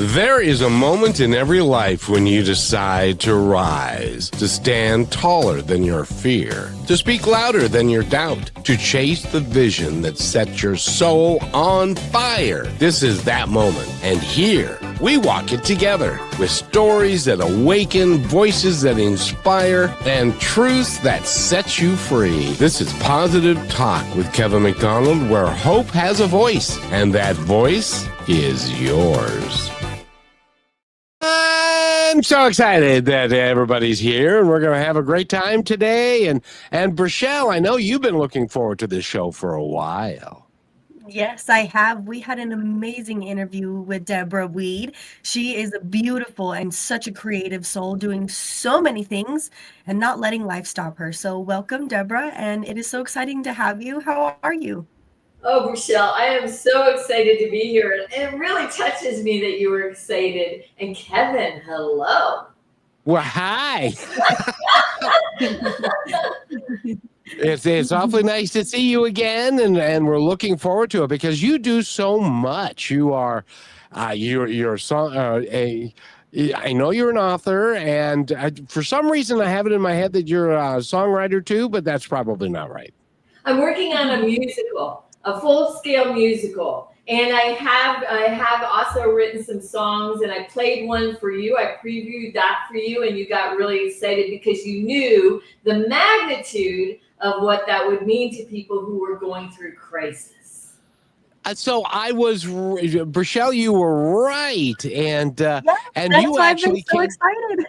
There is a moment in every life when you decide to rise, to stand taller than your fear, to speak louder than your doubt, to chase the vision that sets your soul on fire. This is that moment, and here we walk it together with stories that awaken, voices that inspire, and truths that set you free. This is Positive Talk with Kevin McDonald, where hope has a voice, and that voice is yours. I'm so excited that everybody's here, and we're going to have a great time today. And Brichelle, I know you've been looking forward to this show for a while. Yes, I have. We had an amazing interview with Deborah Weed. She is a beautiful and such a creative soul, doing so many things and not letting life stop her. So welcome, Deborah, and it is so exciting to have you. How are you? Oh, Brichelle, I am so excited to be here. And it really touches me that you were excited. And Kevin, hello. Well, hi. It's awfully nice to see you again, and we're looking forward to it because you do so much. You are, you're a song. I know you're an author, and for some reason I have it in my head that you're a songwriter too, but that's probably not right. I'm working on a musical, a full-scale musical. And I have also written some songs, and I played one for you. I previewed that for you, and you got really excited because you knew the magnitude of what that would mean to people who were going through crisis. So I was, Brichelle, you were right, and Yes, and that's you why actually I've been so excited.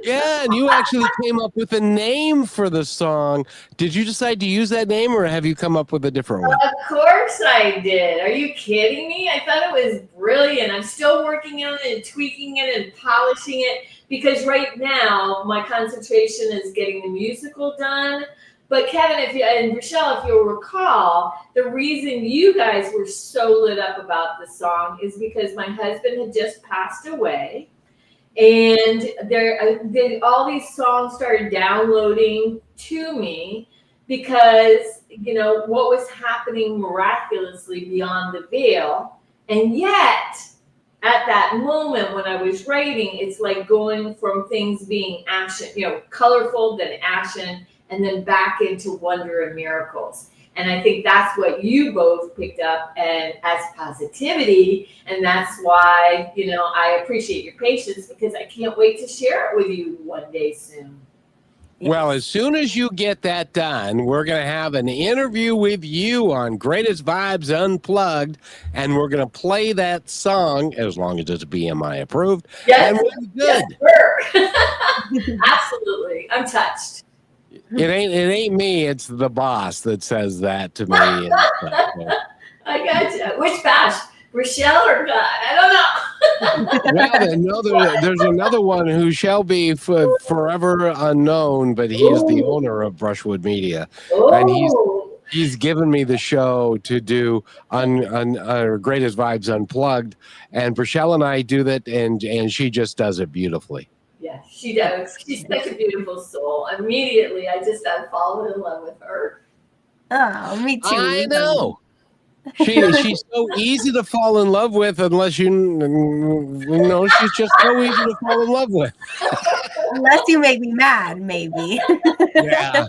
Yeah, and you actually came up with a name for the song. Did you decide to use that name, or have you come up with a different one? Of course I did. Are you kidding me? I thought it was brilliant. I'm still working on it and tweaking it and polishing it because right now my concentration is getting the musical done. But Kevin, and Rochelle, if you'll recall, the reason you guys were so lit up about the song is because my husband had just passed away. And all these songs started downloading to me because, you know, what was happening miraculously beyond the veil. And yet, at that moment when I was writing, it's like going from things being action, you know, colorful, then action, and then back into wonder and miracles. And I think that's what you both picked up and as positivity. And that's why, you know, I appreciate your patience because I can't wait to share it with you one day soon. Well, as soon as you get that done, we're going to have an interview with you on Greatest Vibes Unplugged, and we're going to play that song, as long as it's BMI approved, Yes, and we'll be good. Yes, absolutely. I'm touched. It ain't me, it's the boss that says that to me. I got you. Which bash? Rochelle or God? I don't know. Well, there's another one who shall be forever unknown, but he is the owner of Brushwood Media. And he's given me the show to do on Greatest Vibes Unplugged. And Rochelle and I do that, and she just does it beautifully. Yeah, she does. She's such a beautiful soul. Immediately, I just have fallen in love with her. Oh, me too. I know. She's so easy to fall in love with unless you know, she's just so easy to fall in love with. Unless you make me mad, maybe. Yeah,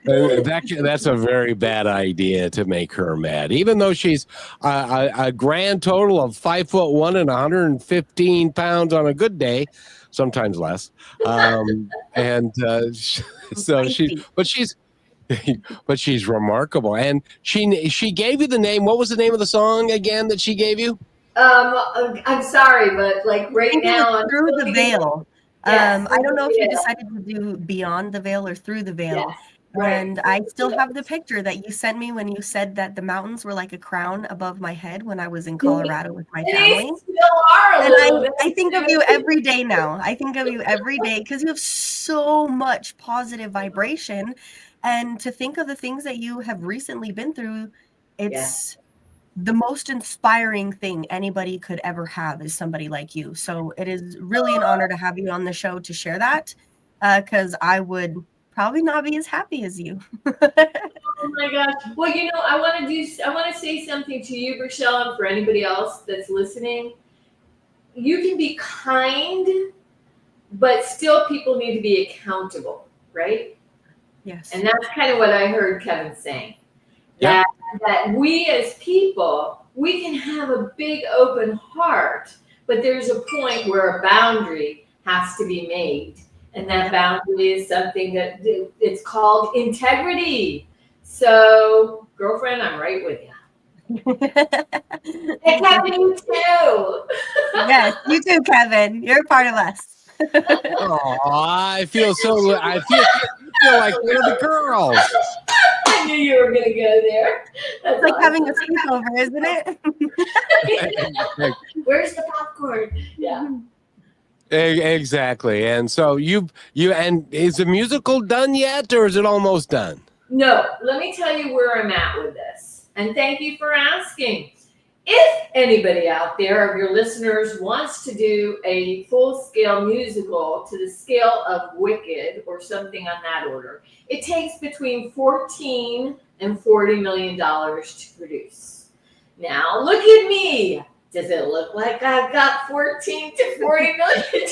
that's a very bad idea to make her mad. Even though she's a grand total of 5'1" and 115 pounds on a good day, sometimes less. But she's remarkable, and she gave you the name. What was the name of the song again that she gave you? I'm sorry, but like right now, Through the Veil. Yes, I don't know if you decided to do Beyond the Veil or Through the Veil. Yes, right. And I still have the picture that you sent me when you said that the mountains were like a crown above my head when I was in Colorado with my family. They still are a little bit. I think of you every day now. I think of you every day because you have so much positive vibration. And to think of the things that you have recently been through, it's the most inspiring thing anybody could ever have is somebody like you. So it is really an honor to have you on the show to share that because I would probably not be as happy as you. Oh my gosh. Well, you know, I want to say something to you, Rochelle, and for anybody else that's listening. you can be kind, but still people need to be accountable, right? Yes. And that's kind of what I heard Kevin saying. Yeah. That we as people, we can have a big open heart, but there's a point where a boundary has to be made. And that boundary is something that it's called integrity. So, girlfriend, I'm right with you. And Kevin, you too. Yes, you too, Kevin. You're a part of us. Oh, I feel like one of the girls. I knew you were going to go there. That's It's like awesome. having a sleepover, isn't it? Where's the popcorn? Yeah. Exactly. And so and is the musical done yet, or is it almost done? No, let me tell you where I'm at with this. And thank you for asking. If anybody out there of your listeners wants to do a full-scale musical to the scale of Wicked or something on that order, it takes between $14 and $40 million to produce. Now, look at me. Does it look like I've got $14 to $40 million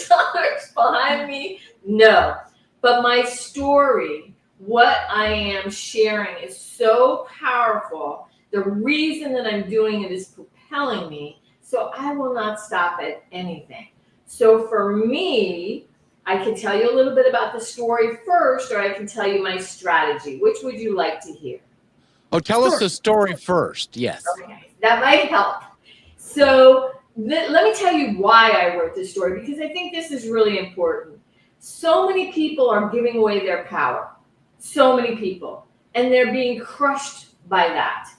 behind me? No. But my story, what I am sharing, is so powerful. The reason that I'm doing it is propelling me, so I will not stop at anything. So for me, I can tell you a little bit about the story first, or I can tell you my strategy. Which would you like to hear? Oh, tell us the story first. Yes. Okay, that might help. So let me tell you why I wrote this story, because I think this is really important. So many people are giving away their power. So many people. And they're being crushed by that.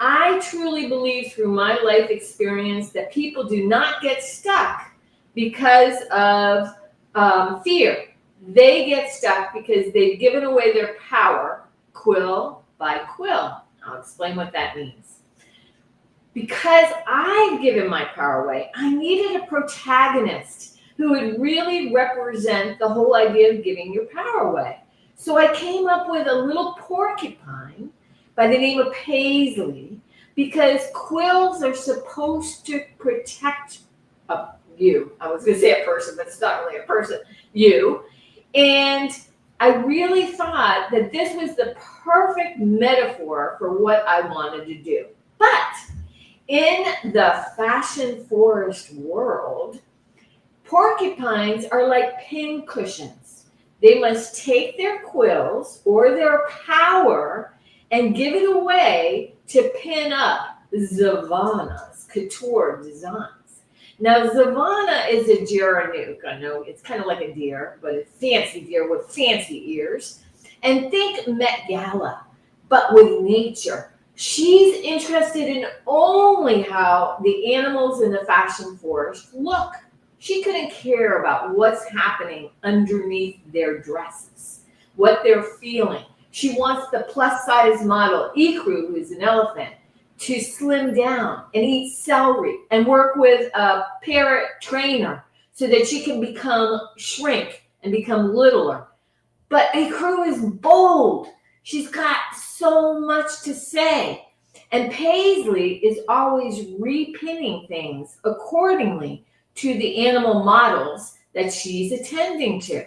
I truly believe through my life experience that people do not get stuck because of fear. They get stuck because they've given away their power, quill by quill. I'll explain what that means. Because I've given my power away, I needed a protagonist who would really represent the whole idea of giving your power away. So I came up with a little porcupine by the name of Paisley, because quills are supposed to protect you. I was going to say a person, but it's not really a person. You. And I really thought that this was the perfect metaphor for what I wanted to do. But in the fashion forest world, porcupines are like pin cushions. They must take their quills or their power and give it away to pin up Zavana's couture designs. Now, Zavana is a Geranuk. I know it's kind of like a deer, but a fancy deer with fancy ears. And think Met Gala, but with nature. She's interested in only how the animals in the fashion forest look. She couldn't care about what's happening underneath their dresses, what they're feeling. She wants the plus size model, Ikru, who is an elephant, to slim down and eat celery and work with a parrot trainer so that she can shrink and become littler. But Ikru is bold. She's got so much to say. And Paisley is always repinning things accordingly to the animal models that she's attending to.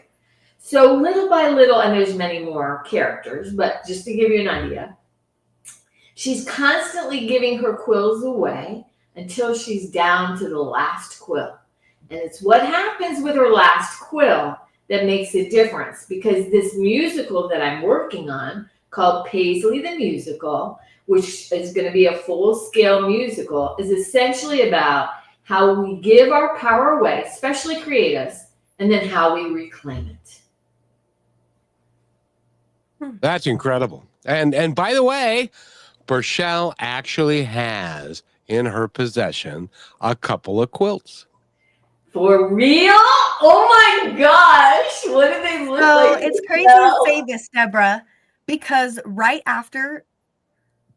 So little by little, and there's many more characters, but just to give you an idea, she's constantly giving her quills away until she's down to the last quill. And it's what happens with her last quill that makes a difference, because this musical that I'm working on, called Paisley the Musical, which is going to be a full-scale musical, is essentially about how we give our power away, especially creatives, and then how we reclaim it. That's incredible. And by the way, Burchelle actually has in her possession a couple of quilts. For real? Oh my gosh. What do they look like? It's crazy to say this, Deborah, because right after,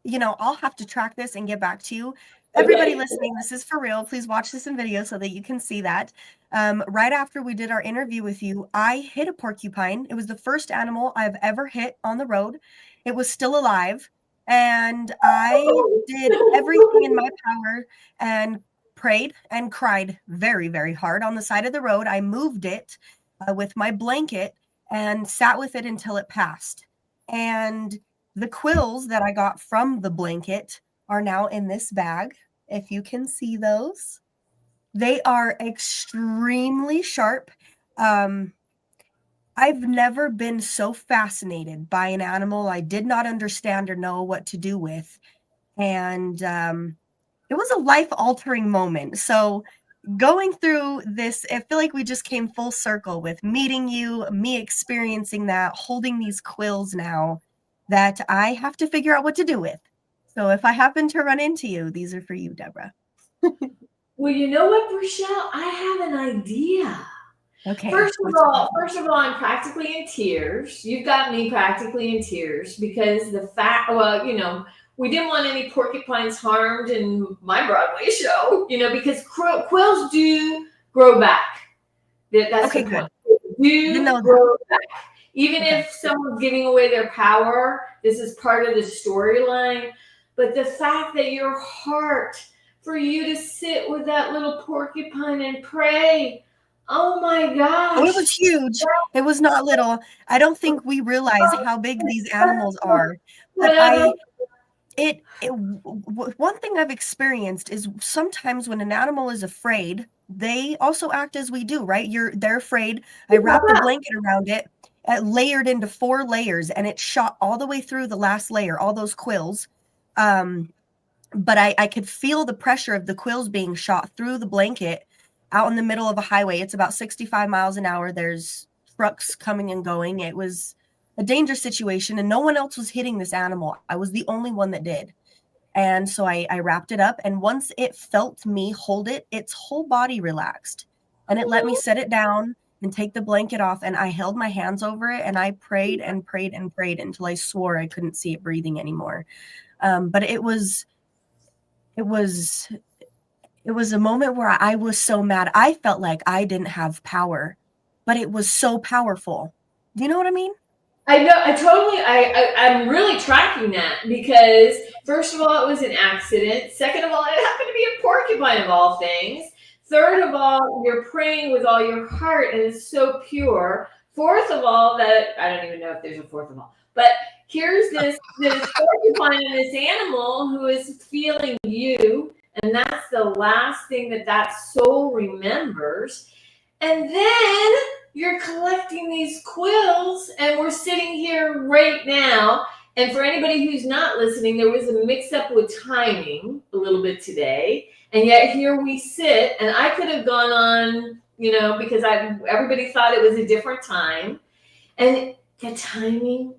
I'll have to track this and get back to you. Everybody listening, this is for real. Please watch this in video so that you can see that. Right after we did our interview with you, I hit a porcupine. It was the first animal I've ever hit on the road. It was still alive. And I did everything in my power and prayed and cried very, very hard on the side of the road. I moved it with my blanket and sat with it until it passed. And the quills that I got from the blanket are now in this bag. If you can see those, they are extremely sharp. I've never been so fascinated by an animal I did not understand or know what to do with. And it was a life-altering moment. So going through this, I feel like we just came full circle with meeting you, me experiencing that, holding these quills now that I have to figure out what to do with. So if I happen to run into you, these are for you, Deborah. Well, you know what, Rochelle? I have an idea. Okay. First of all, I'm practically in tears. You've got me practically in tears because we didn't want any porcupines harmed in my Broadway show, because quills do grow back. That's okay, the point. Good. Do grow back. Even if someone's giving away their power, this is part of the storyline. But the fact that your heart, for you to sit with that little porcupine and pray, oh my gosh. Oh, it was huge. It was not little. I don't think we realize how big these animals are. But one thing I've experienced is sometimes when an animal is afraid, they also act as we do, right? They're afraid. I wrapped a blanket around it, layered into 4 layers, and it shot all the way through the last layer, all those quills. But I could feel the pressure of the quills being shot through the blanket out in the middle of a highway. It's about 65 miles an hour. There's trucks coming and going. It was a dangerous situation, and no one else was hitting this animal. I was the only one that did. And so I wrapped it up, and once it felt me hold it, its whole body relaxed, and it let me set it down and take the blanket off, and I held my hands over it, and I prayed and prayed and prayed until I swore I couldn't see it breathing anymore. But it was a moment where I was so mad. I felt like I didn't have power, but it was so powerful. Do you know what I mean? I know. I'm really tracking that because first of all, it was an accident. Second of all, it happened to be a porcupine of all things. Third of all, you're praying with all your heart and it's so pure. Fourth of all, that I don't even know if there's a fourth of all, but here's this porcupine and this animal who is feeling you. And that's the last thing that soul remembers. And then you're collecting these quills, and we're sitting here right now. And for anybody who's not listening, there was a mix-up with timing a little bit today. And yet here we sit, and I could have gone on, because everybody thought it was a different time. And the timing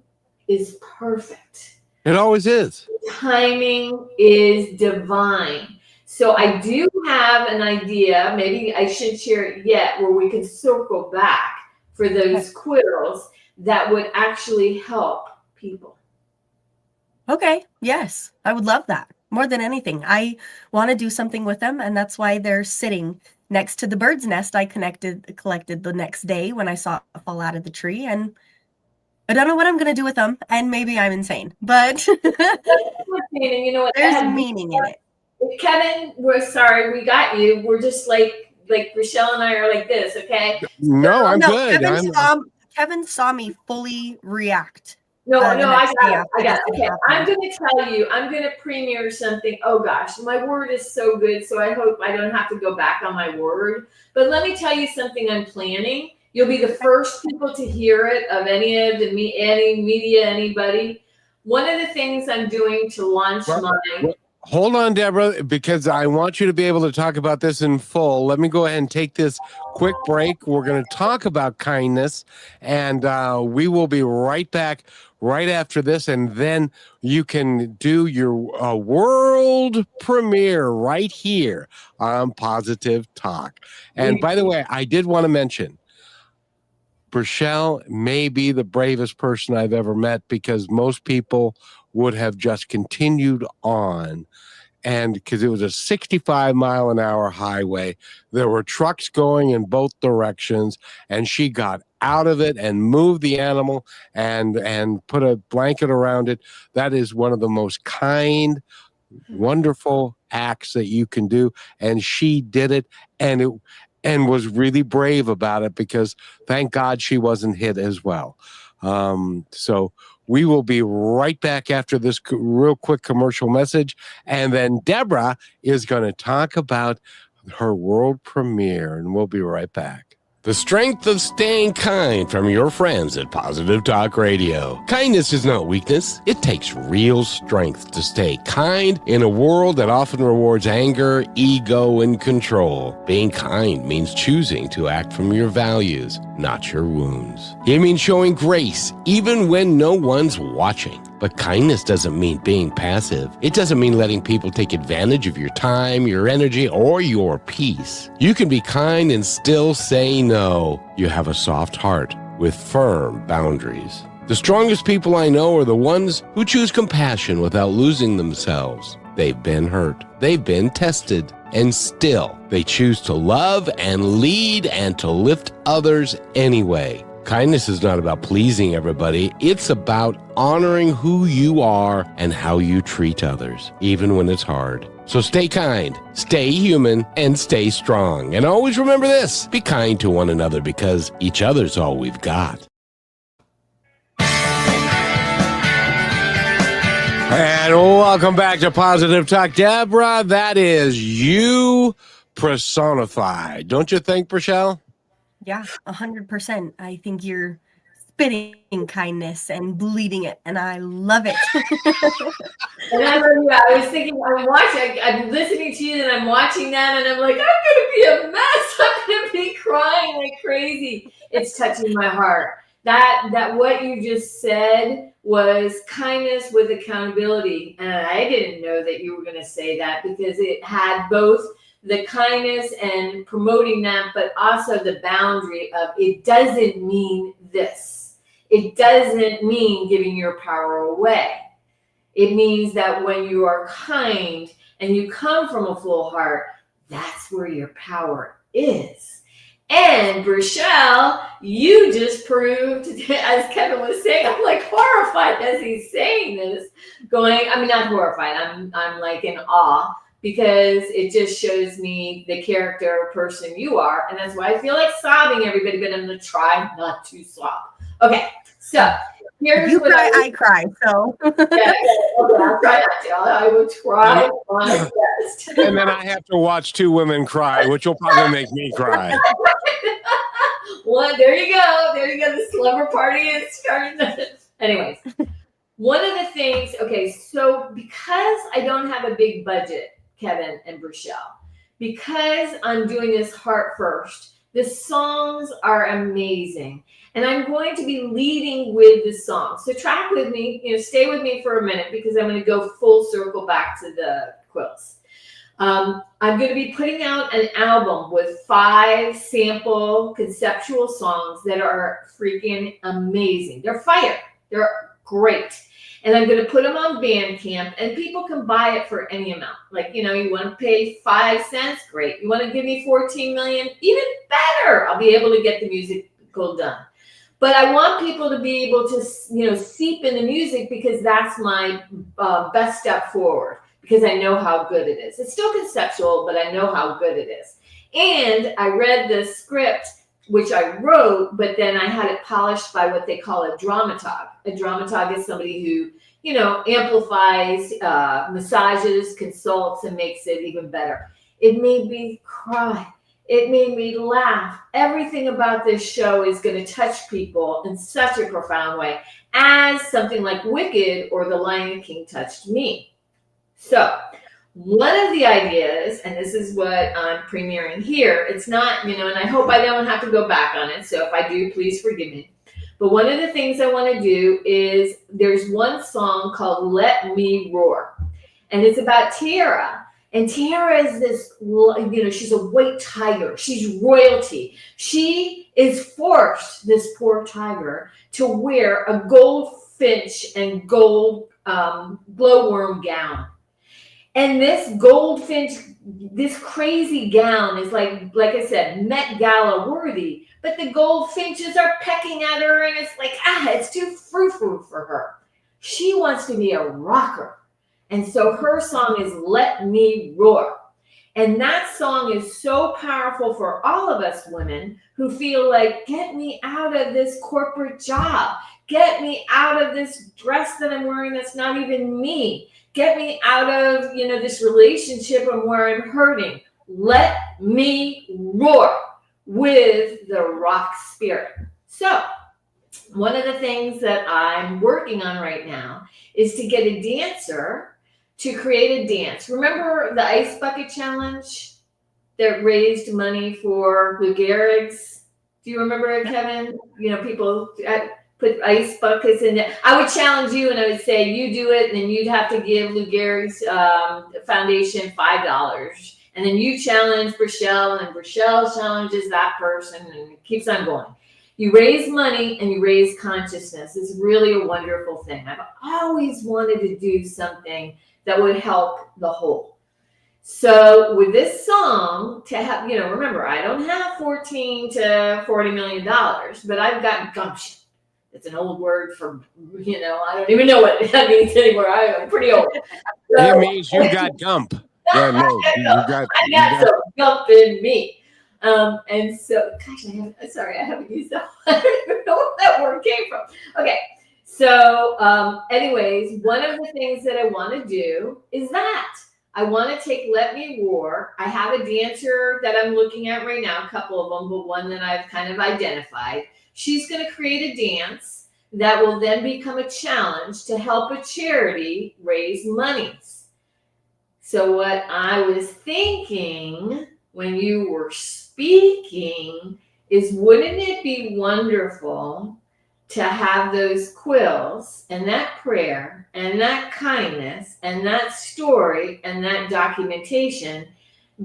is perfect. It always is. The timing is divine. So I do have an idea, maybe I shouldn't share it yet, where we can circle back for those quills that would actually help people. Okay. Yes. I would love that more than anything. I want to do something with them, and that's why they're sitting next to the bird's nest I collected the next day when I saw it fall out of the tree. And I don't know what I'm going to do with them, and maybe I'm insane, but you know what? There's meaning in it. Kevin, we're sorry, we got you. We're just like Rochelle and I are like this, okay? No, I'm good. Kevin saw me fully react. No, I got it. Okay, I'm going to tell you, I'm going to premiere something. Oh gosh, my word is so good, so I hope I don't have to go back on my word. But let me tell you something I'm planning. You'll be the first people to hear it of any media, anybody. One of the things I'm doing to launch Hold on, Deborah, because I want you to be able to talk about this in full. Let me go ahead and take this quick break. We're going to talk about kindness, and we will be right back right after this, and then you can do your world premiere right here on Positive Talk. And by the way, I did want to mention, Rochelle may be the bravest person I've ever met, because most people would have just continued on. And because it was a 65-mile-an-hour highway, there were trucks going in both directions, and she got out of it and moved the animal and put a blanket around it. That is one of the most kind, wonderful acts that you can do. And she did it, and was really brave about it, because thank God she wasn't hit as well. So we will be right back after this real quick commercial message. And then Deborah is going to talk about her world premiere, and we'll be right back. The strength of staying kind from your friends at Positive Talk Radio. Kindness is not weakness. It takes real strength to stay kind in a world that often rewards anger, ego, and control. Being kind means choosing to act from your values, not your wounds. It means showing grace even when no one's watching. But kindness doesn't mean being passive. It doesn't mean letting people take advantage of your time, your energy, or your peace. You can be kind and still say no. You have a soft heart with firm boundaries. The strongest people I know are the ones who choose compassion without losing themselves. They've been hurt. They've been tested. And still, they choose to love and lead and to lift others anyway. Kindness is not about pleasing everybody. It's about honoring who you are and how you treat others, even when it's hard. So stay kind, stay human, and stay strong. And always remember this: be kind to one another, because each other's all we've got. And welcome back to Positive Talk. Deborah, that is you personified. Don't you think, Rochelle? Yeah, 100%. I think you're spitting kindness and bleeding it, and I love it. And I love you. I was thinking, I'm listening to you, and I'm watching that, and I'm like, I'm going to be a mess. I'm going to be crying like crazy. It's touching my heart. That what you just said was kindness with accountability. And I didn't know that you were going to say that, because it had both the kindness and promoting that, but also the boundary of it doesn't mean this. It doesn't mean giving your power away. It means that when you are kind and you come from a full heart, that's where your power is. And Rochelle, you just proved, as Kevin was saying, I'm like horrified as he's saying this, not horrified, I'm like in awe, because it just shows me the character person you are. And that's why I feel like sobbing, everybody, but I'm going to try not to sob. Okay, so here's you what cry, I cry. So yeah, okay, I'll try not to. I will try my best. And then I have to watch two women cry, which will probably make me cry. There you go. The slumber party is starting. Anyways, one of the things, okay, so because I don't have a big budget, Kevin and Rochelle, because I'm doing this heart first, the songs are amazing. And I'm going to be leading with the song. So track with me, stay with me for a minute, because I'm going to go full circle back to the quilts. I'm going to be putting out an album with 5 sample conceptual songs that are freaking amazing. They're fire. They're great. And I'm going to put them on Bandcamp, and people can buy it for any amount. Like, you want to pay 5 cents? Great. You want to give me 14 million? Even better. I'll be able to get the musical done. But I want people to be able to, seep in the music, because that's my best step forward, because I know how good it is. It's still conceptual, but I know how good it is. And I read the script, which I wrote, but then I had it polished by what they call a dramaturg. A dramaturg is somebody who, amplifies, massages, consults, and makes it even better. It made me cry. It made me laugh. Everything about this show is going to touch people in such a profound way, as something like Wicked or The Lion King touched me. So one of the ideas, and this is what I'm premiering here, it's not, and I hope I don't have to go back on it. So if I do, please forgive me. But one of the things I want to do is, there's one song called Let Me Roar. And it's about Tiara. And Tiara is this, she's a white tiger. She's royalty. She is forced, this poor tiger, to wear a goldfinch and gold glowworm gown. And this goldfinch, this crazy gown is like I said, Met Gala worthy. But the goldfinches are pecking at her, and it's like, it's too frou-frou for her. She wants to be a rocker. And so her song is Let Me Roar. And that song is so powerful for all of us women who feel like, get me out of this corporate job. Get me out of this dress that I'm wearing that's not even me. Get me out of, this relationship where I'm hurting. Let me roar with the rock spirit. So one of the things that I'm working on right now is to get a dancer to create a dance. Remember the ice bucket challenge that raised money for Lou Gehrig's? Do you remember it, Kevin? People put ice buckets in it. I would challenge you and I would say, you do it, and then you'd have to give Lou Gehrig's foundation $5. And then you challenge Brichelle, and Brichelle challenges that person, and it keeps on going. You raise money and you raise consciousness. It's really a wonderful thing. I've always wanted to do something that would help the whole. So with this song, to have, remember, I don't have $14 to $40 million, but I've got gumption. It's an old word for, I don't even know what that means anymore. I'm pretty old. So, it means you got gump. Yeah, no, I got some gump in me. And so, gosh, I haven't used that. I don't even know where that word came from. Okay. So, anyways, one of the things that I want to do is that I want to take Let Me Roar. I have a dancer that I'm looking at right now, a couple of them, but one that I've kind of identified. She's going to create a dance that will then become a challenge to help a charity raise monies. So what I was thinking when you were speaking is, wouldn't it be wonderful to have those quills and that prayer and that kindness and that story and that documentation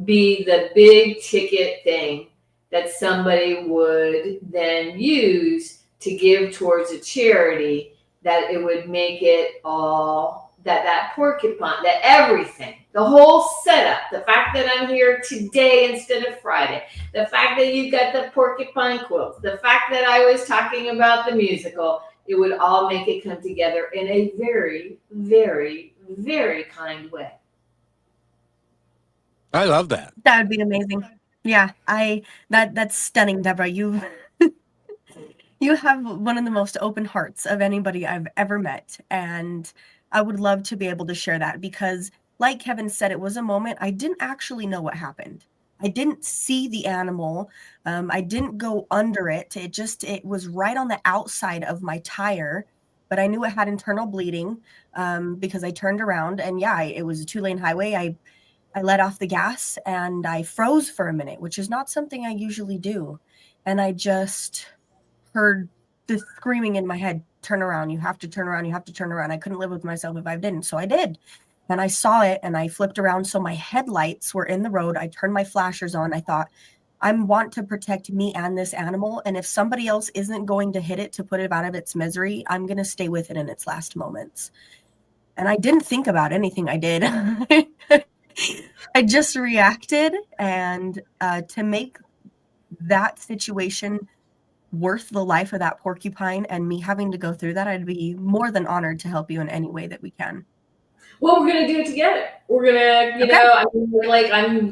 be the big ticket thing that somebody would then use to give towards a charity, that it would make it all, that porcupine, that everything, the whole setup, the fact that I'm here today instead of Friday, the fact that you've got the porcupine quilts, the fact that I was talking about the musical, it would all make it come together in a very, very, very kind way. I love that. That would be amazing. Yeah, that's stunning, Deborah. You have one of the most open hearts of anybody I've ever met, and I would love to be able to share that, because like Kevin said, it was a moment I didn't actually know what happened. I didn't see the animal. I didn't go under it. It was right on the outside of my tire, but I knew it had internal bleeding because I turned around, and it was a 2-lane highway. I let off the gas and I froze for a minute, which is not something I usually do. And I just heard this screaming in my head, turn around, you have to turn around, you have to turn around. I couldn't live with myself if I didn't. So I did. And I saw it and I flipped around. So my headlights were in the road. I turned my flashers on. I thought, I want to protect me and this animal. And if somebody else isn't going to hit it to put it out of its misery, I'm going to stay with it in its last moments. And I didn't think about anything I did. I just reacted, and to make that situation worth the life of that porcupine and me having to go through that, I'd be more than honored to help you in any way that we can. Well, we're going to do it together. We're going to,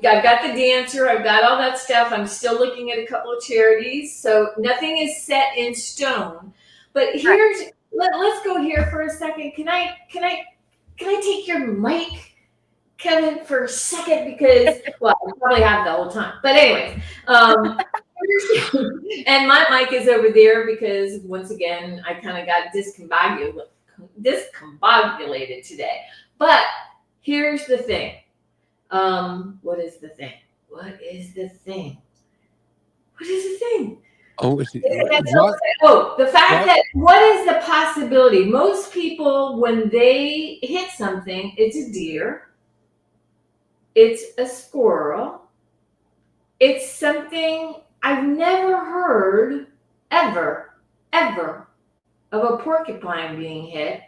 I've got the dancer, I've got all that stuff. I'm still looking at a couple of charities. So nothing is set in stone, but let's go here for a second. Can I take your mic, Kevin, for a second? Because, well, I probably have the whole time. But anyway, and my mic is over there because, once again, I kind of got discombobulated today. But here's the thing. What is the thing? What is the thing? Oh, the fact that, what is the possibility? Most people, when they hit something, it's a deer, it's a squirrel, it's something I've never heard ever of a porcupine being hit,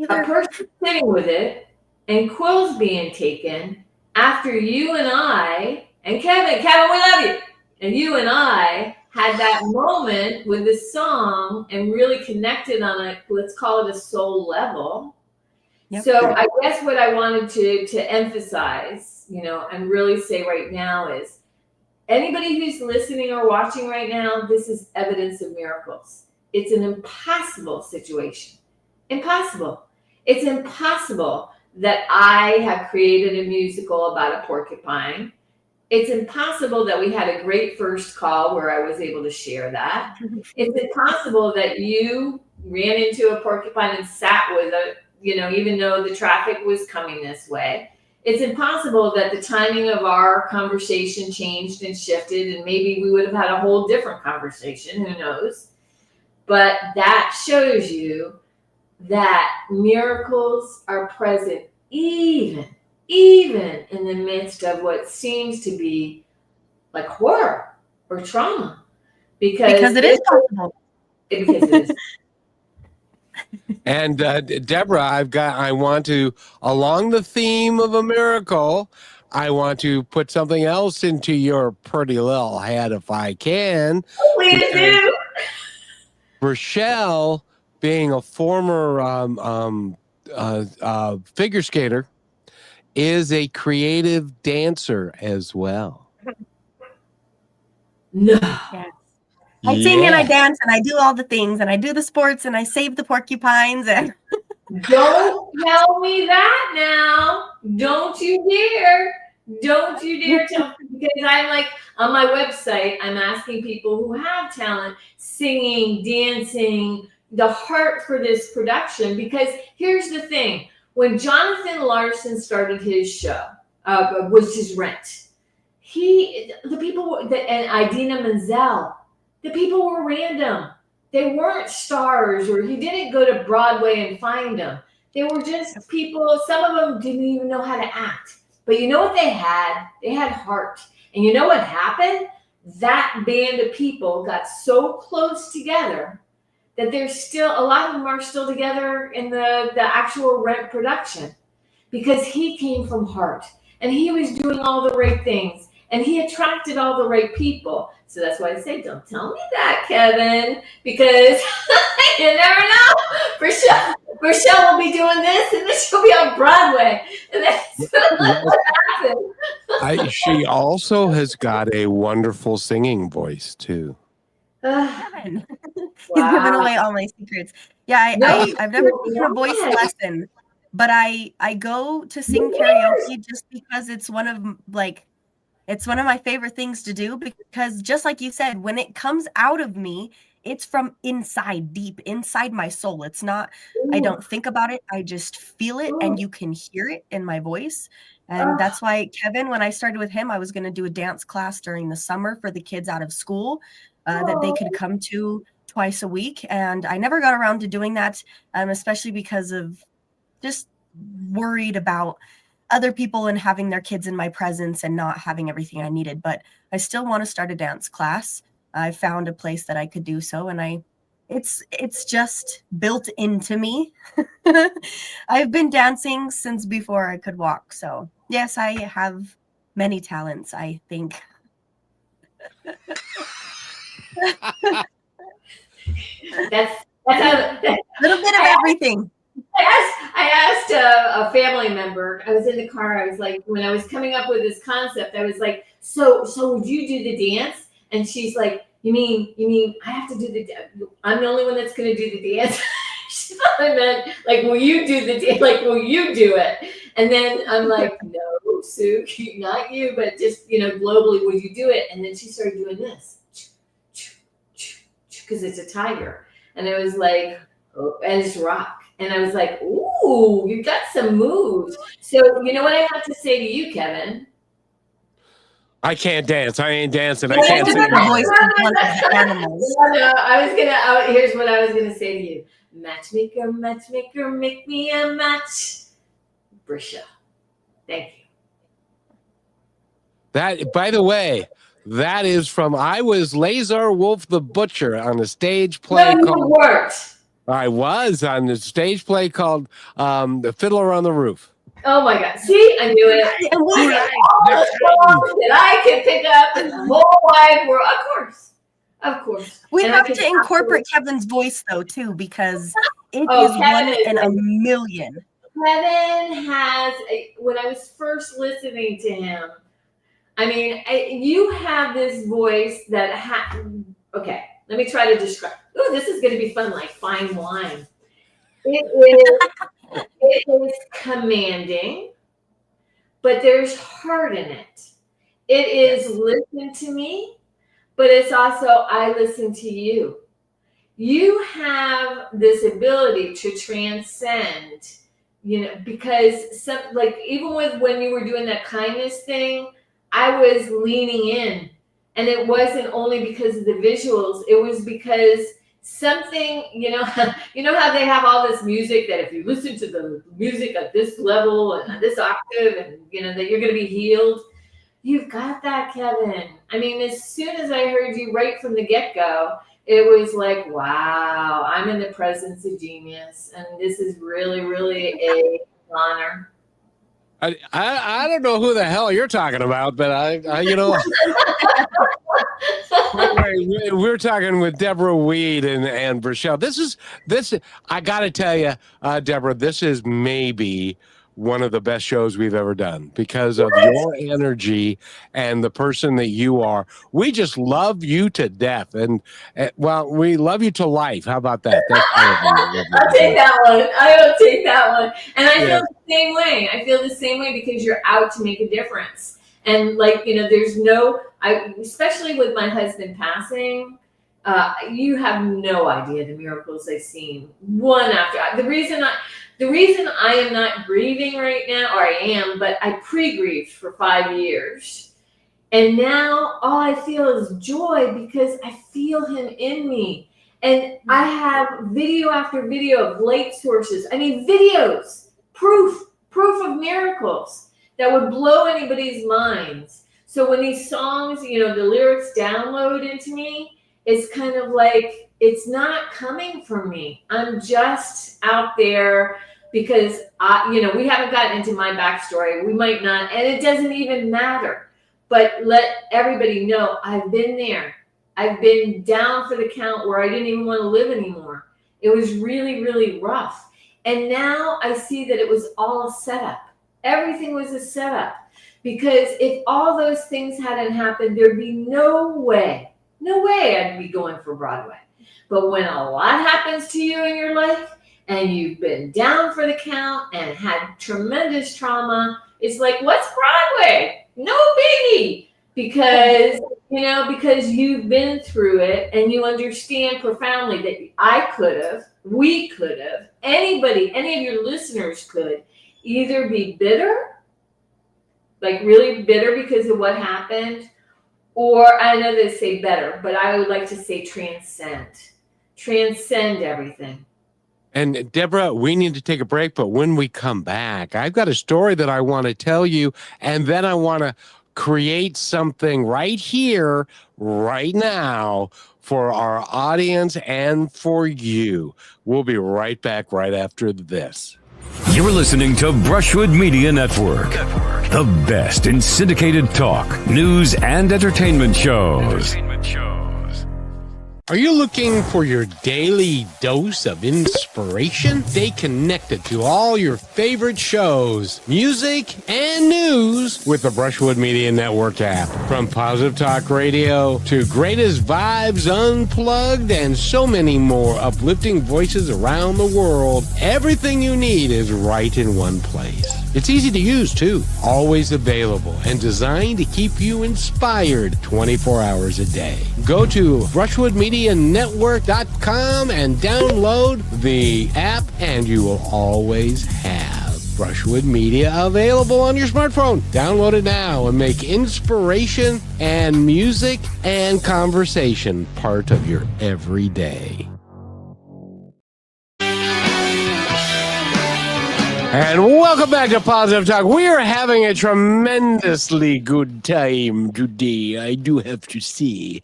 a person sitting with it, and quills being taken after you and I, and Kevin, we love you. And you and I had that moment with the song and really connected on a, let's call it a soul level. Yep. So I guess what I wanted to emphasize, and really say right now is anybody who's listening or watching right now, this is evidence of miracles. It's an impossible situation. Impossible. It's impossible that I have created a musical about a porcupine. It's impossible that we had a great first call where I was able to share that. It's impossible that you ran into a porcupine and sat with it, even though the traffic was coming this way. It's impossible that the timing of our conversation changed and shifted, and maybe we would have had a whole different conversation. Who knows? But that shows you that miracles are present even in the midst of what seems to be like horror or trauma. Because it is possible. Because it is. And Deborah, I want to, along the theme of a miracle, I want to put something else into your pretty little head if I can. Please do. Rochelle, being a former figure skater, is a creative dancer as well. No. Yes. I sing and I dance and I do all the things and I do the sports and I save the porcupines and Don't tell me that now. Don't you dare. Don't you dare tell me, because I'm like on my website, I'm asking people who have talent, singing, dancing, the heart for this production. Because here's the thing. When Jonathan Larson started his show, which is Rent, and Idina Menzel, the people were random. They weren't stars, or he didn't go to Broadway and find them. They were just people. Some of them didn't even know how to act. But you know what they had? They had heart. And you know what happened? That band of people got so close together that there's still, a lot of them are still together in the actual Rent production, because he came from heart and he was doing all the right things and he attracted all the right people. So that's why I say, don't tell me that, Kevin, because you never know. Rochelle will be doing this and then she'll be on Broadway. And that's what happened. She also has got a wonderful singing voice too. Kevin. He's giving away all my secrets. Yeah, I've never taken a voice lesson, but I go to sing karaoke just because it's one of my favorite things to do, because just like you said, when it comes out of me, it's from inside, deep inside my soul. It's not, I don't think about it. I just feel it and you can hear it in my voice. And that's why Kevin, when I started with him, I was going to do a dance class during the summer for the kids out of school that they could come to twice a week. And I never got around to doing that, especially because of just worried about other people and having their kids in my presence and not having everything I needed. But I still want to start a dance class. I found a place that I could do so, and it's just built into me. I've been dancing since before I could walk. So yes, I have many talents, I think. That's a little bit of everything. I asked a family member. I was in the car. I was like, when I was coming up with this concept, I was like, so would you do the dance? And she's like, you mean I have to do the dance? I'm the only one that's going to do the dance. I meant, like, will you do the dance? Like, will you do it? And then I'm like, no, Sue, not you, but just, globally, will you do it? And then she started doing this, because it's a tiger. And it was like, and it's rock. And I was like, ooh, you got some moves. So you know what I have to say to you, Kevin? I can't dance. I ain't dancing. I can't sing. Here's what I was gonna say to you. Matchmaker, make me a match. Brisha. Thank you. That, by the way, that is from, I was Lazar Wolf the Butcher on a stage play called. I was on the stage play called The Fiddler on the Roof. Oh my God. See, I knew it. And all the songs that I can pick up in the whole wide world. Of course. We have to incorporate Kevin's voice though too, because it is one in a million. Kevin has, when I was first listening to him, I mean, you have this voice that okay, let me try to describe. Oh, this is going to be fun, like fine wine. It is commanding, but there's heart in it. It is listen to me, but it's also I listen to you. You have this ability to transcend, because even when you were doing that kindness thing, I was leaning in, and it wasn't only because of the visuals, it was because something, you know how they have all this music that if you listen to the music at this level and this octave, and that you're going to be healed. You've got that, Kevin. I mean, as soon as I heard you right from the get-go, it was like, wow, I'm in the presence of genius, and this is really, really an honor. I don't know who the hell you're talking about, but we're talking with Deborah Weed and Rochelle. This I got to tell you, Deborah, this is maybe one of the best shows we've ever done because of your energy and the person that you are. We just love you to death, and we love you to life. How about that? I'll take that one. I'll take that one. And I feel the same way. I feel the same way because you're out to make a difference. And there's especially with my husband passing, you have no idea the miracles I've seen one after. The reason I am not grieving right now, or I am, but I pre-grieved for 5 years. And now all I feel is joy because I feel him in me. And I have video after video of light sources. I mean, videos, proof of miracles that would blow anybody's minds. So when these songs, the lyrics download into me, it's kind of like, it's not coming from me. I'm just out there because, we haven't gotten into my backstory. We might not, and it doesn't even matter. But let everybody know I've been there. I've been down for the count where I didn't even want to live anymore. It was really, really rough. And now I see that it was all a setup. Everything was a setup. Because if all those things hadn't happened, there'd be no way I'd be going for Broadway. But when a lot happens to you in your life and you've been down for the count and had tremendous trauma, it's like, what's Broadway? No biggie. Because you've been through it and you understand profoundly that we could have, anybody, any of your listeners could either be bitter, like really bitter because of what happened, or I know they say better, but I would like to say transcend everything. And Deborah, we need to take a break, but when we come back, I've got a story that I want to tell you, and then I want to create something right here, right now, for our audience and for you. We'll be right back right after this. You're listening to Brushwood Media Network, the best in syndicated talk, news, and entertainment shows. Are you looking for your daily dose of inspiration? Stay connected to all your favorite shows, music, and news with the Brushwood Media Network app. From Positive Talk Radio to Greatest Vibes Unplugged and so many more uplifting voices around the world, everything you need is right in one place. It's easy to use, too. Always available and designed to keep you inspired 24 hours a day. Go to brushwoodmedianetwork.com and download the app, and you will always have Brushwood Media available on your smartphone. Download it now and make inspiration and music and conversation part of your everyday. And welcome back to Positive Talk. We are having a tremendously good time today, I do have to say.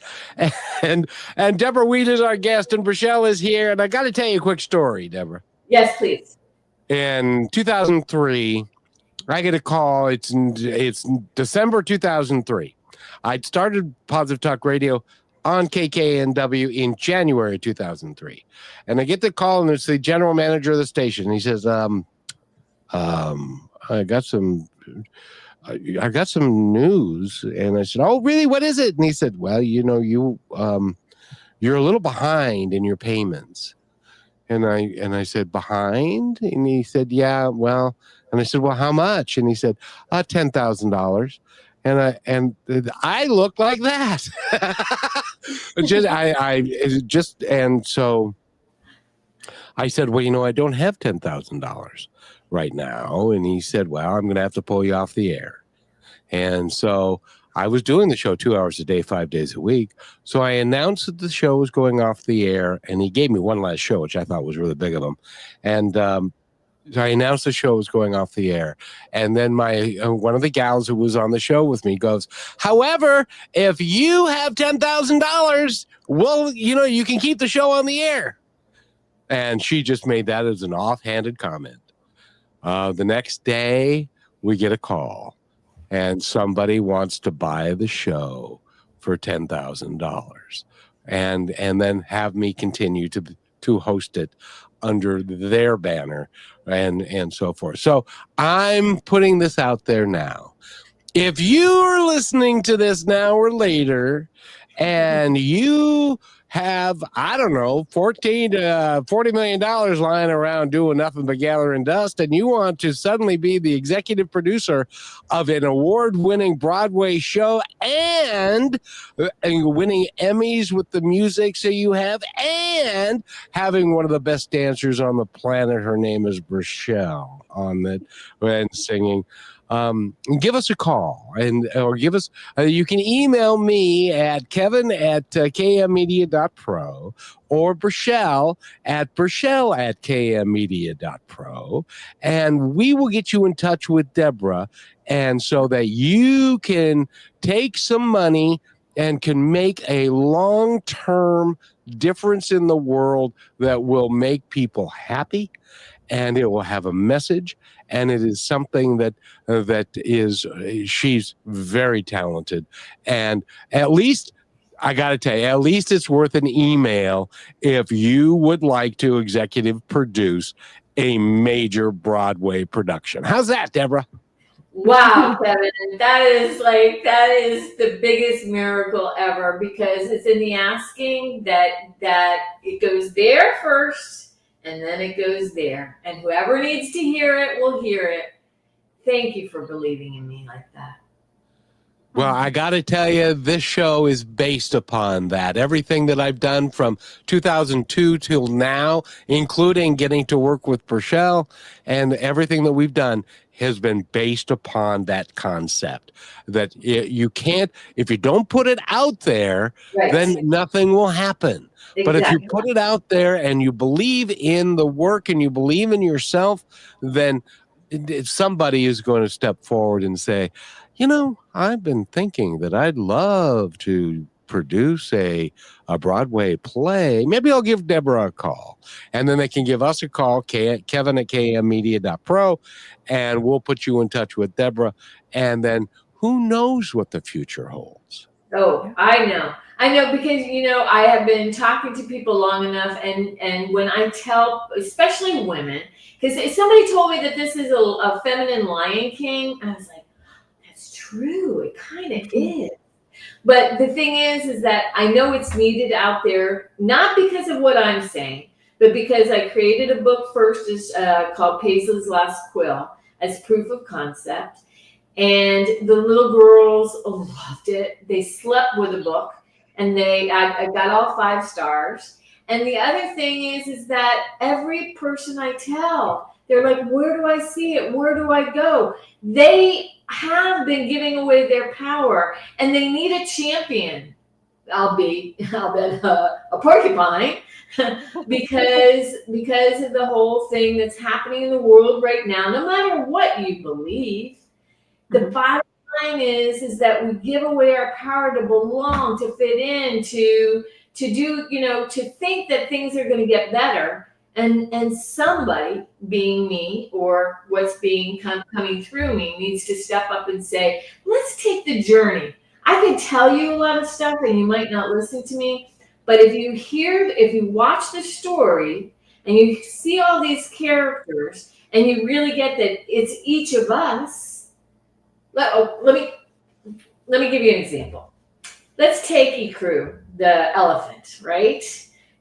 And Deborah Weed is our guest, and Rochelle is here. And I got to tell you a quick story, Deborah. Yes, please. In 2003, I get a call. It's December 2003. I'd started Positive Talk Radio on KKNW in January 2003. And I get the call, and it's the general manager of the station. He says, I got some news. And I said, oh, really? What is it? And he said, well, you're a little behind in your payments. And I said, behind? And he said, yeah, well, and I said, well, how much? And he said, $10,000. And I looked like that. And so I said, well, I don't have $10,000 right now. And he said, well, I'm going to have to pull you off the air. And so I was doing the show 2 hours a day, 5 days a week. So I announced that the show was going off the air, and he gave me one last show, which I thought was really big of him. And so I announced the show was going off the air. And then my one of the gals who was on the show with me goes, however, if you have $10,000, well, you can keep the show on the air. And she just made that as an offhanded comment. The next day, we get a call, and somebody wants to buy the show for $10,000, and then have me continue to host it under their banner, and so forth. So I'm putting this out there now. If you are listening to this now or later, and you have, I don't know, $14 to $40 million lying around doing nothing but gathering dust, and you want to suddenly be the executive producer of an award-winning Broadway show and winning Emmys with the music so you have, and having one of the best dancers on the planet, her name is Rochelle, on it, and singing. Give us a call, or give us, you can email me at kevin@kmmedia.pro or Burchell@kmmedia.pro, and we will get you in touch with Deborah, and so that you can take some money and can make a long-term difference in the world that will make people happy, and it will have a message, and it is something that she's very talented, and at least I got to tell you, at least it's worth an email if you would like to executive produce a major Broadway production. How's that, Deborah? Wow, Kevin, that is the biggest miracle ever, because it's in the asking that it goes there first. And then it goes there. And whoever needs to hear it will hear it. Thank you for believing in me like that. Well, I got to tell you, this show is based upon that. Everything that I've done from 2002 till now, including getting to work with Burchell, and everything that we've done has been based upon that concept that you can't, if you don't put it out there, right, then nothing will happen. Exactly. But if you put it out there and you believe in the work and you believe in yourself, then somebody is going to step forward and say, I've been thinking that I'd love to produce a Broadway play. Maybe I'll give Deborah a call. And then they can give us a call, kevin@kmmedia.pro, and we'll put you in touch with Deborah. And then who knows what the future holds? Oh, I know, because, I have been talking to people long enough, and when I tell, especially women, because somebody told me that this is a feminine Lion King, I was like, that's true, it kind of is. But the thing is that I know it's needed out there, not because of what I'm saying, but because I created a book first called Paisley's Last Quill as proof of concept. And the little girls loved it. They slept with the book, and I got all 5 stars. And the other thing is that every person I tell, they're like, where do I see it? Where do I go? They have been giving away their power, and they need a champion. I'll bet a porcupine, because of the whole thing that's happening in the world right now. No matter what you believe, the bottom line is that we give away our power to belong, to fit in, to do, to think that things are going to get better. And somebody, being me, or what's coming through me, needs to step up and say, let's take the journey. I can tell you a lot of stuff and you might not listen to me, but if you watch the story and you see all these characters And you really get that it's each of us. Let me give you an example. Let's take Ikru, the elephant, right?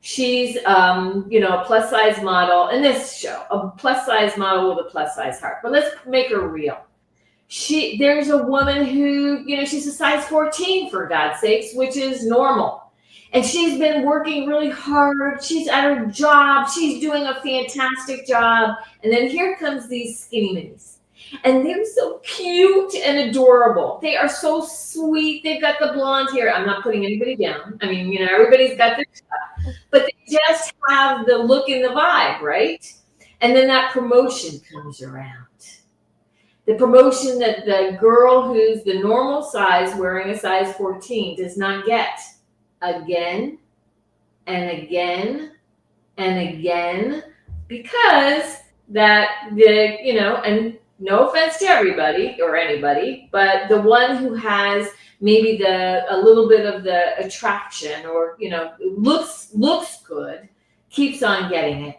She's, a plus size model in this show, a plus size model with a plus size heart. But let's make her real. There's a woman who, she's a size 14 for God's sakes, which is normal. And she's been working really hard. She's at her job. She's doing a fantastic job. And then here comes these skinny minis. And they're so cute and adorable. They are so sweet. They've got the blonde hair. I'm not putting anybody down. I mean, everybody's got their stuff. But they just have the look and the vibe, right? And then that promotion comes around. The promotion that the girl who's the normal size wearing a size 14 does not get. Again and again and again, because and no offense to everybody or anybody, but the one who has maybe a little bit of the attraction or, looks good keeps on getting it.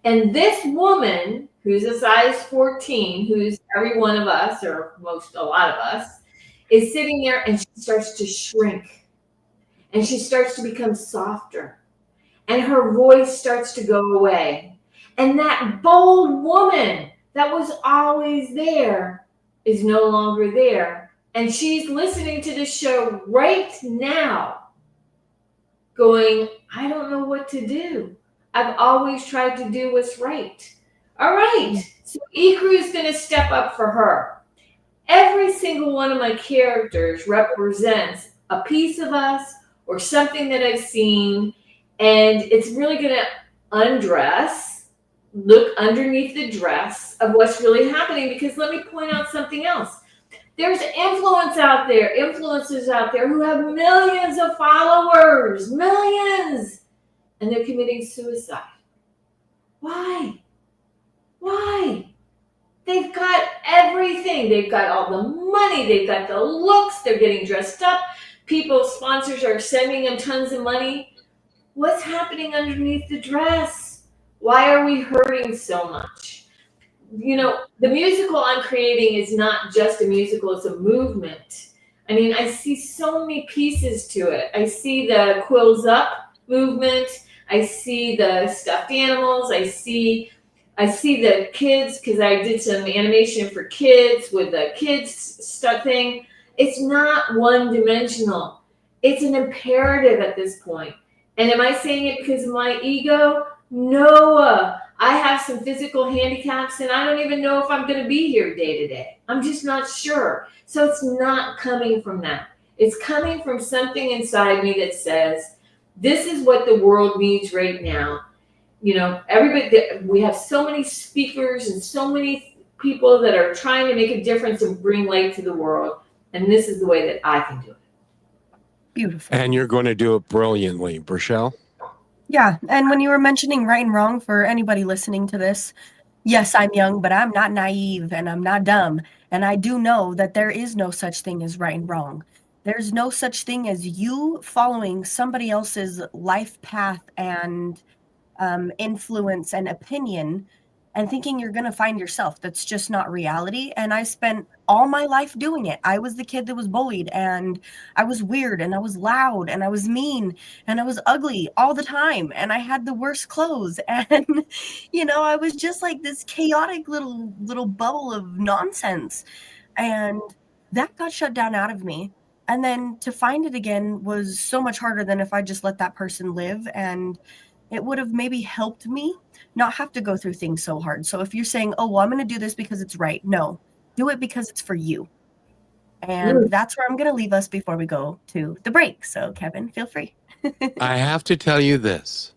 And this woman who's a size 14, who's every one of us or a lot of us, is sitting there and she starts to shrink. And she starts to become softer. And her voice starts to go away. And that bold woman that was always there is no longer there. And she's listening to this show right now going, I don't know what to do. I've always tried to do what's right. All right. So Ikru is going to step up for her. Every single one of my characters represents a piece of us or something that I've seen, and it's really going to look underneath the dress of what's really happening, because let me point out something else. There's influencers out there who have millions of followers, millions, and they're committing suicide. Why? They've got everything. They've got all the money. They've got the looks. They're getting dressed up. Sponsors are sending them tons of money. What's happening underneath the dress? Why are we hurting so much? The musical I'm creating is not just a musical, it's a movement. I mean, I see so many pieces to it. I see the quills up movement. I see the stuffed animals. I see the kids, because I did some animation for kids with the kids stuff thing. It's not one-dimensional. It's an imperative at this point. And am I saying it because of my ego? No. I have some physical handicaps, and I don't even know if I'm going to be here day to day. I'm just not sure. So it's not coming from that. It's coming from something inside me that says, this is what the world needs right now. Everybody, we have so many speakers and so many people that are trying to make a difference and bring light to the world. And this is the way that I can do it. Beautiful. And you're going to do it brilliantly, Brachelle. Yeah. And when you were mentioning right and wrong for anybody listening to this, yes, I'm young, but I'm not naive and I'm not dumb. And I do know that there is no such thing as right and wrong. There's no such thing as you following somebody else's life path and influence and opinion and thinking you're going to find yourself. That's just not reality. And I spent all my life doing it. I was the kid that was bullied, and I was weird, and I was loud, and I was mean, and I was ugly all the time. And I had the worst clothes. And, I was just like this chaotic little bubble of nonsense. And that got shut down out of me. And then to find it again was so much harder than if I just let that person live. And it would have maybe helped me not have to go through things so hard. So if you're saying, oh, well, I'm going to do this because it's right. No, do it because it's for you. And that's where I'm going to leave us before we go to the break. So Kevin, feel free. I have to tell you this.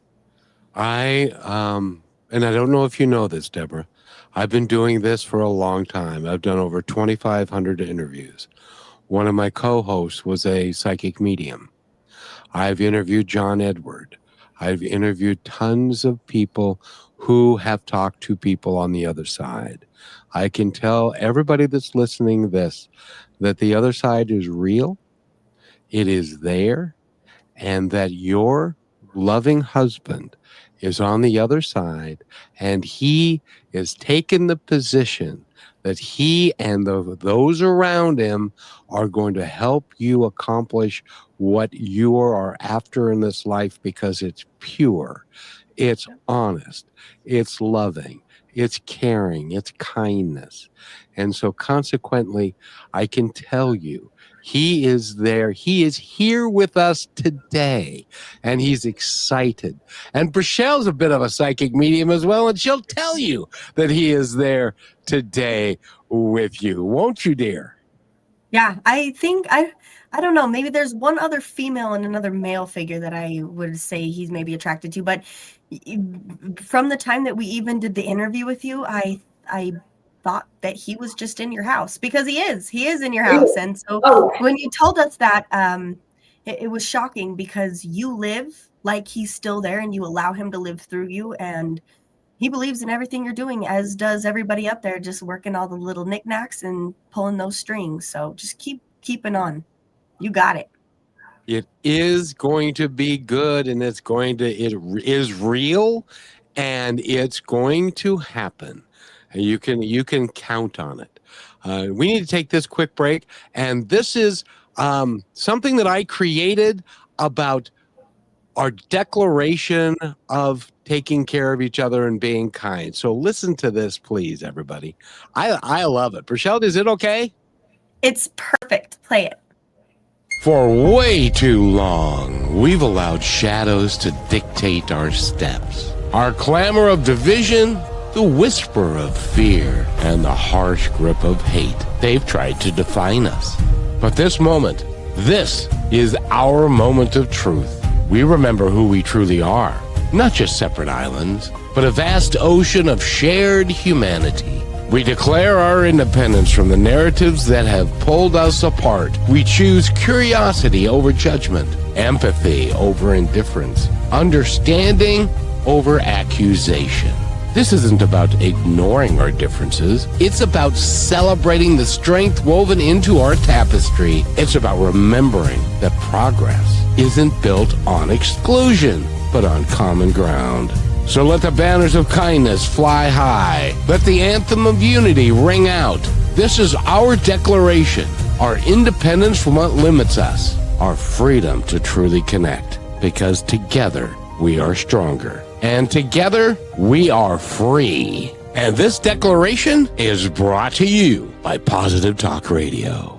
And I don't know if you know this, Deborah. I've been doing this for a long time. I've done over 2,500 interviews. One of my co-hosts was a psychic medium. I've interviewed John Edward. I've interviewed tons of people who have talked to people on the other side. I can tell everybody that's listening to this that the other side is real, it is there, and that your loving husband is on the other side, and he is taking the position that he and those around him are going to help you accomplish what you are after in this life, because it's pure, it's honest, it's loving, it's caring, it's kindness. And so consequently, I can tell you, he is there. He is here with us today, and he's excited. And Brichelle's a bit of a psychic medium as well, and she'll tell you that he is there today with you. Won't you, dear? Yeah, I think I don't know, maybe there's one other female and another male figure that I would say he's maybe attracted to, but from the time that we even did the interview with you, I thought that he was just in your house, because he is in your house. And so when you told us that, it was shocking, because you live like he's still there and you allow him to live through you, and he believes in everything you're doing, as does everybody up there, just working all the little knickknacks and pulling those strings. So just keep keeping on. You got it. It is going to be good, and it is real, and it's going to happen. And you can count on it. We need to take this quick break, and this is something that I created about our declaration of taking care of each other and being kind. So listen to this, please, everybody. I love it. Brichelle, is it okay? It's perfect. Play it. For way too long, we've allowed shadows to dictate our steps. Our clamor of division, the whisper of fear, and the harsh grip of hate. They've tried to define us. But this is our moment of truth. We remember who we truly are, not just separate islands, but a vast ocean of shared humanity. We declare our independence from the narratives that have pulled us apart. We choose curiosity over judgment, empathy over indifference, understanding over accusation. This isn't about ignoring our differences. It's about celebrating the strength woven into our tapestry. It's about remembering that progress isn't built on exclusion, but on common ground. So let the banners of kindness fly high. Let the anthem of unity ring out. This is our declaration, our independence from what limits us, our freedom to truly connect. Because together we are stronger. And together we are free. And this declaration is brought to you by Positive Talk Radio.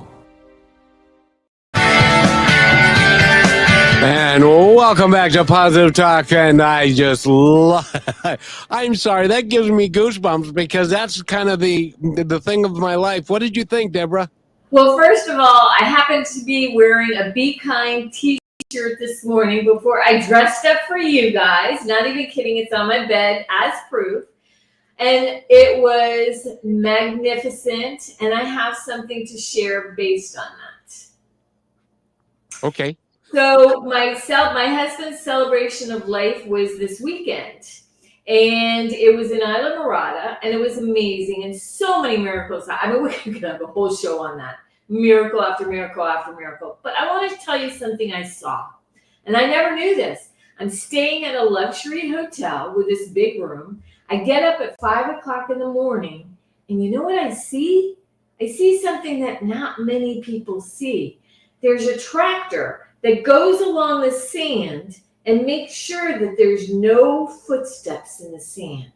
And welcome back to Positive Talk, and I'm sorry, that gives me goosebumps, because that's kind of the thing of my life. What did you think, Deborah? Well, first of all, I happened to be wearing a Be Kind t-shirt this morning before I dressed up for you guys. Not even kidding, it's on my bed as proof. And it was magnificent, and I have something to share based on that. Okay. So my husband's celebration of life was this weekend, and it was in Isla Morada, and it was amazing, and so many miracles. I mean, we could have a whole show on that. Miracle after miracle after miracle. But I want to tell you something I saw, and I never knew this. I'm staying at a luxury hotel with this big room. I get up at 5 o'clock in the morning, and you know what I see? I see something that not many people see. There's a tractor that goes along the sand and makes sure that there's no footsteps in the sand,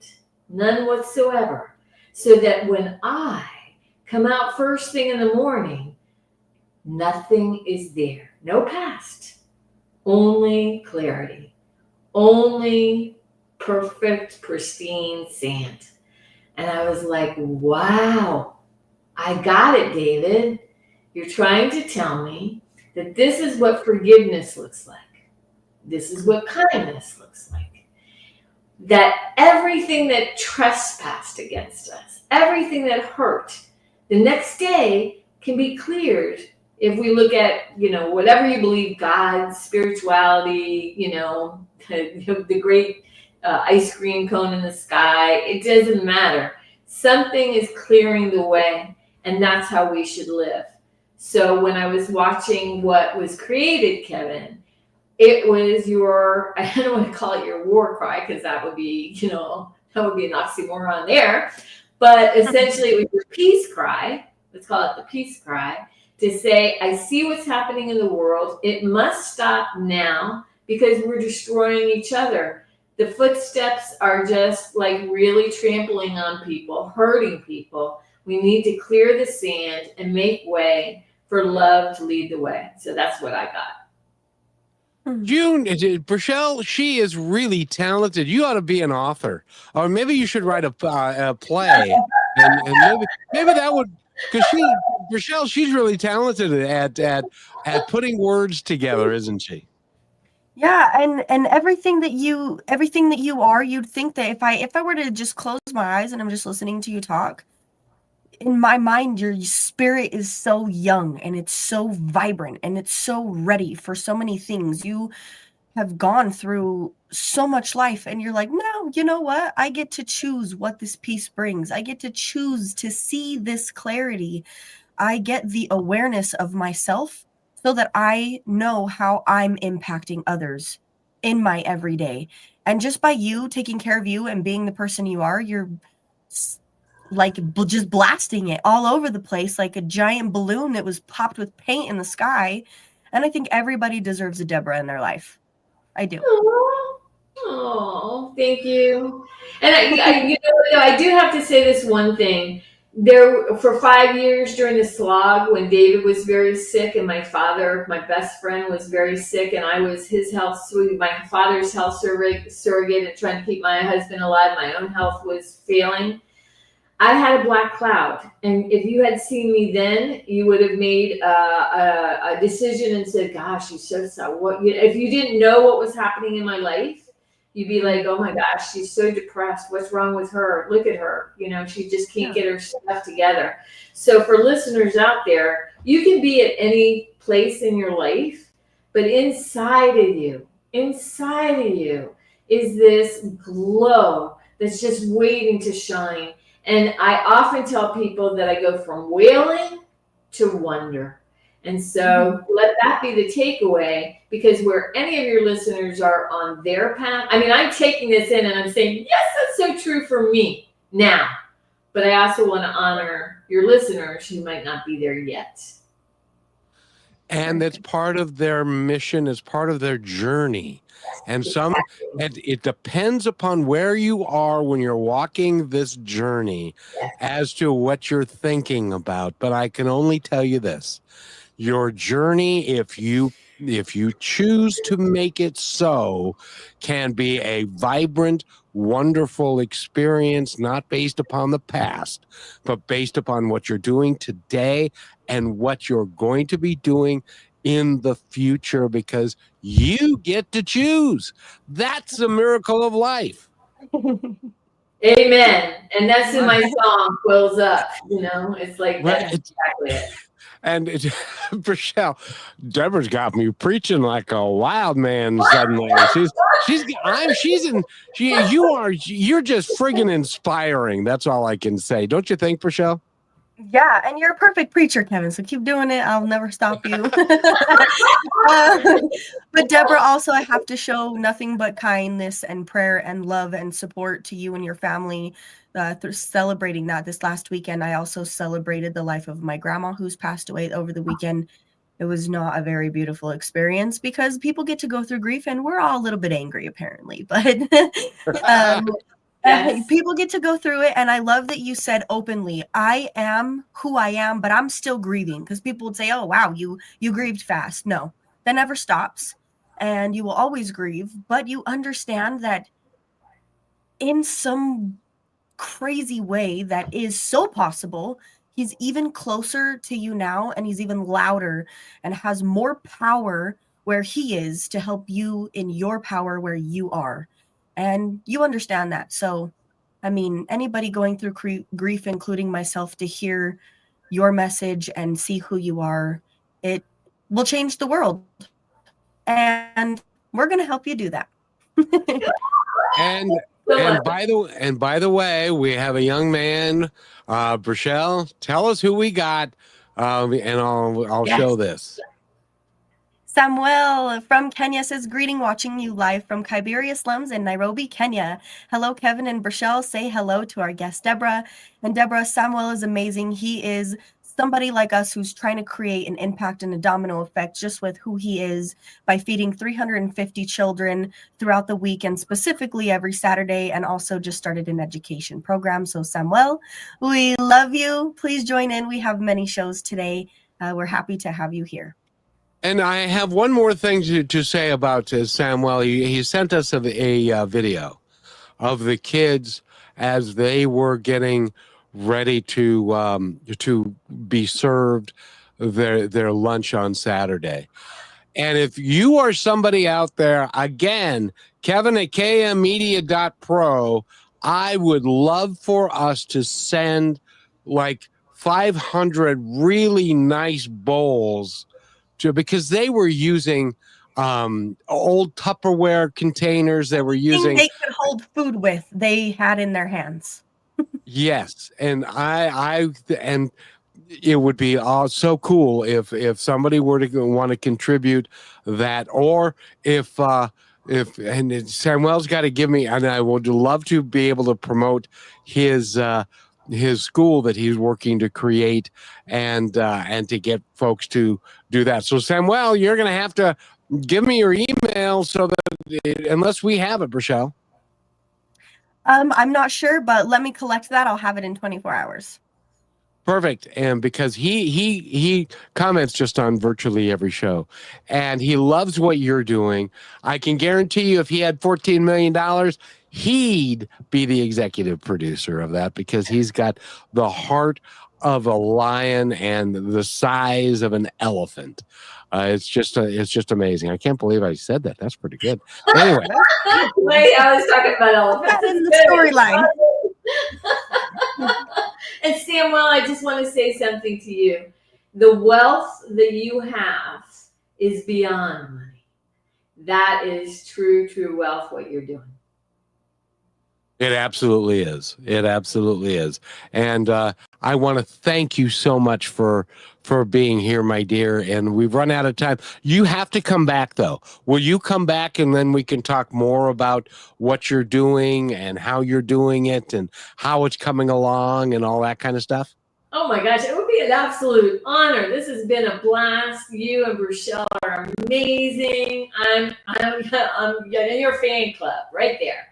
none whatsoever, so that when I come out first thing in the morning, nothing is there. No past, only clarity, only perfect, pristine sand. And I was like, wow, I got it, David. You're trying to tell me that this is what forgiveness looks like. This is what kindness looks like. That everything that trespassed against us, everything that hurt, the next day can be cleared if we look at, whatever you believe, God, spirituality, the great ice cream cone in the sky. It doesn't matter. Something is clearing the way, and that's how we should live. So when I was watching what was created, Kevin, it was your, I don't want to call it your war cry, because that would be, that would be an oxymoron there. But essentially, it was your peace cry. Let's call it the peace cry, to say, I see what's happening in the world. It must stop now because we're destroying each other. The footsteps are just like really trampling on people, hurting people. We need to clear the sand and make way for love to lead the way. So that's what I got. June, Rochelle, she is really talented. You ought to be an author, or maybe you should write a play, and maybe that would, because Rochelle, she's really talented at putting words together, isn't she? Yeah, and everything that you are, you'd think that if I were to just close my eyes and I'm just listening to you talk, in my mind, your spirit is so young and it's so vibrant and it's so ready for so many things. You have gone through so much life and you're like, no, you know what? I get to choose what this peace brings. I get to choose to see this clarity. I get the awareness of myself so that I know how I'm impacting others in my everyday. And just by you taking care of you and being the person you are, you're like just blasting it all over the place like a giant balloon that was popped with paint in the sky. And I think everybody deserves a Deborah in their life. I do. Oh, thank you. And I do have to say this one thing. There, for 5 years during the slog, when David was very sick and my father, my best friend, was very sick, and I was his my father's health surrogate and trying to keep my husband alive, my own health was failing. I had a black cloud, and if you had seen me then, you would have made a decision and said, "Gosh, she's so sad." If you didn't know what was happening in my life, you'd be like, "Oh my gosh, she's so depressed. What's wrong with her? Look at her. She just can't get her stuff together." So for listeners out there, you can be at any place in your life, but inside of you is this glow that's just waiting to shine. And I often tell people that I go from wailing to wonder. And so let that be the takeaway, because where any of your listeners are on their path, I mean, I'm taking this in and I'm saying, yes, that's so true for me now. But I also want to honor your listeners who might not be there yet. And that's part of their mission, is part of their journey. And it depends upon where you are when you're walking this journey as to what you're thinking about. But I can only tell you this: your journey, if you choose to make it so, can be a vibrant, wonderful experience, not based upon the past, but based upon what you're doing today and what you're going to be doing in the future, because you get to choose. That's the miracle of life. Amen. And that's in my song, Quills Up. It's like, that's exactly it. And Rochelle, Deborah's got me preaching like a wild man suddenly. You're just friggin' inspiring. That's all I can say. Don't you think, Rochelle? Yeah, and you're a perfect preacher, Kevin, so keep doing it. I'll never stop you. But Deborah, also, I have to show nothing but kindness and prayer and love and support to you and your family through celebrating that. This last weekend, I also celebrated the life of my grandma, who's passed away over the weekend. It was not a very beautiful experience because people get to go through grief, and we're all a little bit angry, apparently. But yes. People get to go through it, and I love that you said openly, I am who I am, but I'm still grieving, because people would say, oh, wow, you grieved fast. No, that never stops, and you will always grieve, but you understand that in some crazy way that is so possible, he's even closer to you now, and he's even louder and has more power where he is to help you in your power where you are. And you understand that. So, I mean, anybody going through grief, including myself, to hear your message and see who you are, it will change the world. And we're going to help you do that. And by the way, we have a young man, Rochelle. Tell us who we got, and I'll show this. Samuel from Kenya says, greeting, watching you live from Kiberia slums in Nairobi, Kenya. Hello, Kevin and Rochelle. Say hello to our guest, Deborah. And Deborah, Samuel is amazing. He is somebody like us who's trying to create an impact and a domino effect just with who he is by feeding 350 children throughout the week and specifically every Saturday, and also just started an education program. So Samuel, we love you. Please join in. We have many shows today. We're happy to have you here. And I have one more thing to say about Samuel. He sent us a video of the kids as they were getting ready to be served their lunch on Saturday. And if you are somebody out there, again, Kevin at kmmedia.pro, I would love for us to send like 500 really nice bowls because they were using old Tupperware containers. They were using they could hold food with. They had in their hands. Yes, and and it would be so cool if somebody were to want to contribute that, or if Samuel's got to give me, and I would love to be able to promote his school that he's working to create and to get folks to do that. So Samuel, you're going to have to give me your email so that unless we have it, Rochelle. I'm not sure, but let me collect that. I'll have it in 24 hours. Perfect. And because he comments just on virtually every show, and he loves what you're doing. I can guarantee you if he had $14 million, he'd be the executive producer of that, because he's got the heart of a lion and the size of an elephant. It's just amazing. I can't believe I said that. That's pretty good. Anyway. Wait, I was talking about elephants. That in the storyline. And Samuel, I just want to say something to you. The wealth that you have is beyond money. That is true wealth, what you're doing. It absolutely is. It absolutely is. And I want to thank you so much for being here, my dear. And we've run out of time. You have to come back, though. Will you come back, and then we can talk more about what you're doing and how you're doing it and how it's coming along and all that kind of stuff? Oh my gosh, it would be an absolute honor. This has been a blast. You and Rochelle are amazing. I'm in your fan club right there.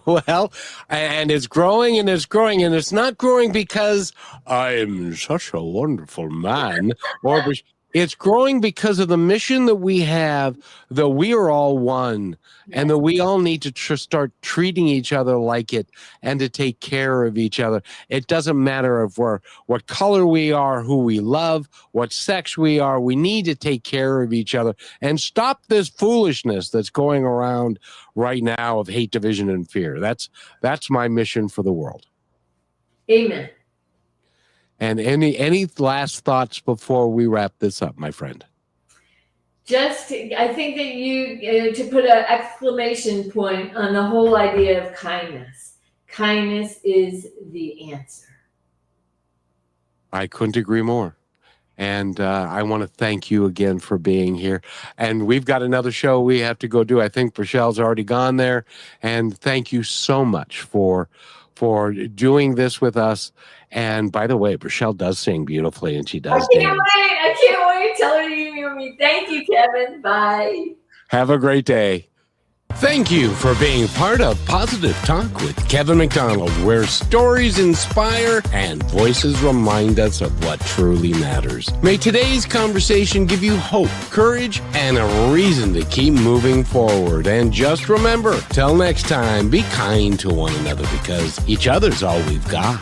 Well, and it's growing and it's growing, and it's not growing because I'm such a wonderful man, or it's growing because of the mission that we have, that we are all one, and that we all need to start treating each other like it, and to take care of each other. It doesn't matter if what color we are, who we love, what sex we are. We need to take care of each other and stop this foolishness that's going around right now of hate, division, and fear. That's my mission for the world. Amen. And any last thoughts before we wrap this up, my friend? I think that you to put an exclamation point on the whole idea of kindness. Kindness is the answer. I couldn't agree more. And I want to thank you again for being here. And we've got another show we have to go do. I think Rochelle's already gone there. And thank you so much for doing this with us. And by the way, Rochelle does sing beautifully, and she does dance. I can't wait. Tell her to email me. Thank you, Kevin. Bye. Have a great day. Thank you for being part of Positive Talk with Kevin McDonald, where stories inspire and voices remind us of what truly matters. May today's conversation give you hope, courage, and a reason to keep moving forward. And just remember, till next time, be kind to one another, because each other's all we've got.